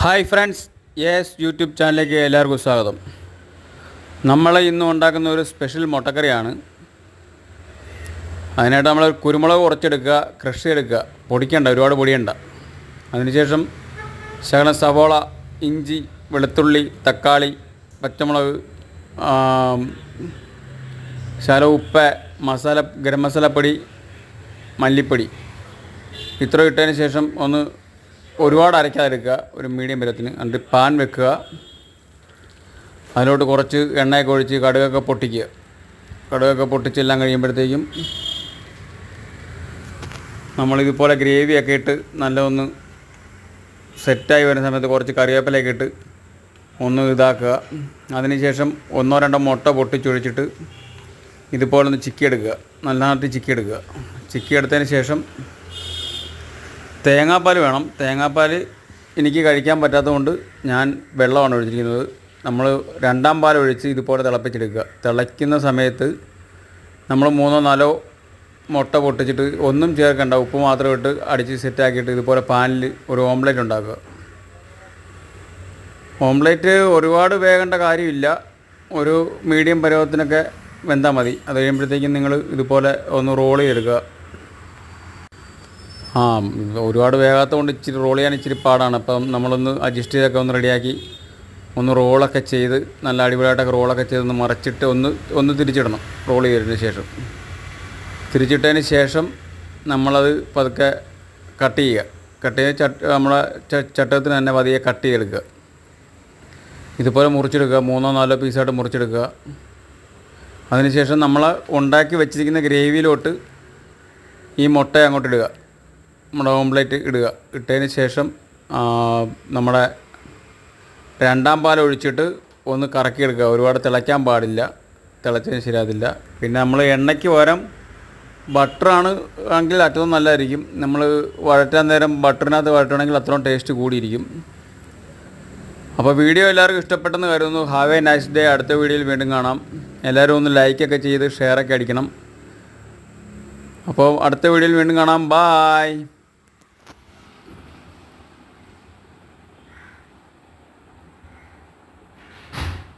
Hi friends, yes YouTube ചാനലിലേക്ക് എല്ലാവർക്കും സ്വാഗതം. നമ്മൾ ഇന്ന് ഉണ്ടാക്കുന്ന ഒരു സ്പെഷ്യൽ മുട്ടക്കറിയാണ്. അതിനായിട്ട് നമ്മൾ കുരുമുളക് കുറച്ചെടുക്കുക, ക്രഷ് ചെയ്തെടുക്കുക, പൊടിക്കണ്ട, ഒരുപാട് പൊടിയണ്ട. അതിനുശേഷം ശകലം സവോള, ഇഞ്ചി, വെളുത്തുള്ളി, തക്കാളി, പച്ചമുളക്, ശകലം ഉപ്പ്, ഗരം മസാലപ്പൊടി, മല്ലിപ്പൊടി ഇത്ര ഇട്ടതിന് ശേഷം ഒന്ന് ഒരുപാട് അരയ്ക്കാതെടുക്കുക, ഒരു മീഡിയം പരുവത്തിന്. എന്നിട്ട് പാൻ വെക്കുക, അതിലോട്ട് കുറച്ച് എണ്ണയൊക്കെ ഒഴിച്ച് കടുകൊക്കെ പൊട്ടിക്കുക. കടുകൊക്കെ പൊട്ടിച്ചെല്ലാം കഴിയുമ്പോഴത്തേക്കും നമ്മളിതുപോലെ ഗ്രേവിയൊക്കെ ഇട്ട് നല്ല ഒന്ന് സെറ്റായി വരുന്ന സമയത്ത് കുറച്ച് കറിവേപ്പിലയൊക്കെ ഇട്ട് ഒന്ന് ഇതാക്കുക. അതിനുശേഷം ഒന്നോ രണ്ടോ മുട്ട പൊട്ടിച്ചൊഴിച്ചിട്ട് ഇതുപോലെ ഒന്ന് ചിക്കിയെടുക്കുക, നല്ലതായിട്ട് ചിക്കിയെടുക്കുക. ചിക്കിയെടുത്തതിന് ശേഷം തേങ്ങാപ്പാൽ വേണം. തേങ്ങാപ്പാൽ എനിക്ക് കഴിക്കാൻ പറ്റാത്തതുകൊണ്ട് ഞാൻ വെള്ളമാണ് ഒഴിച്ചിരിക്കുന്നത്. നമ്മൾ രണ്ടാം പാൽ ഒഴിച്ച് ഇതുപോലെ തിളപ്പിച്ചെടുക്കുക. തിളയ്ക്കുന്ന സമയത്ത് നമ്മൾ 3-4 മുട്ട പൊട്ടിച്ചിട്ട് ഒന്നും ചേർക്കണ്ട, ഉപ്പ് മാത്രം ഇട്ട് അടിച്ച് സെറ്റാക്കിയിട്ട് ഇതുപോലെ പാനിൽ ഒരു ഓംലെറ്റ് ഉണ്ടാക്കുക. ഓംലെറ്റ് ഒരുപാട് വേകേണ്ട കാര്യമില്ല, ഒരു മീഡിയം പരുവത്തിനൊക്കെ വെന്താൽ മതി. അത് കഴിയുമ്പോഴത്തേക്കും നിങ്ങൾ ഇതുപോലെ ഒന്ന് റോൾ ചെയ്തെടുക്കുക. ഒരുപാട് വേഗാത്ത കൊണ്ട് ഇച്ചിരി റോൾ ചെയ്യാൻ ഇച്ചിരി പാടാണ്. അപ്പം നമ്മളൊന്ന് അഡ്ജസ്റ്റ് ചെയ്തൊക്കെ ഒന്ന് റെഡിയാക്കി ഒന്ന് റോളൊക്കെ ചെയ്ത് നല്ല അടിപൊളിയായിട്ടൊക്കെ റോളൊക്കെ ചെയ്തൊന്ന് മറച്ചിട്ട് ഒന്ന് തിരിച്ചിടണം. റോൾ ചെയ്തതിന് ശേഷം തിരിച്ചിട്ടതിന് ശേഷം നമ്മളത് പതുക്കെ കട്ട് ചെയ്യുക. കട്ട് ചെയ്ത് നമ്മളെ ചട്ടകത്തിന് തന്നെ പതിയെ കട്ട് ചെയ്തെടുക്കുക. ഇതുപോലെ മുറിച്ചെടുക്കുക, 3-4 പീസായിട്ട് മുറിച്ചെടുക്കുക. അതിനുശേഷം നമ്മൾ ഉണ്ടാക്കി വെച്ചിരിക്കുന്ന ഗ്രേവിയിലോട്ട് ഈ മുട്ട അങ്ങോട്ട് ഇടുക, നമ്മുടെ ഓംലെറ്റ് ഇടുക. ഇട്ടതിന് ശേഷം നമ്മുടെ രണ്ടാം പാൽ ഒഴിച്ചിട്ട് ഒന്ന് കറക്കിയെടുക്കുക. ഒരുപാട് തിളയ്ക്കാൻ പാടില്ല, തിളച്ചതിന് ശരിയാതില്ല. പിന്നെ നമ്മൾ എണ്ണയ്ക്ക് പകരം ബട്ടറാണ് എങ്കിൽ ഏറ്റവും നല്ലതായിരിക്കും. നമ്മൾ വഴറ്റാൻ നേരം ബട്ടറിനകത്ത് വഴറ്റണമെങ്കിൽ അത്രയും ടേസ്റ്റ് കൂടിയിരിക്കും. അപ്പോൾ വീഡിയോ എല്ലാവർക്കും ഇഷ്ടപ്പെട്ടെന്ന് കരുതുന്നു. Have A nice day. അടുത്ത വീഡിയോയിൽ വീണ്ടും കാണാം. എല്ലാവരും ഒന്ന് ലൈക്കൊക്കെ ചെയ്ത് ഷെയറൊക്കെ അടിക്കണം. അപ്പോൾ അടുത്ത വീഡിയോയിൽ വീണ്ടും കാണാം. ബായ്.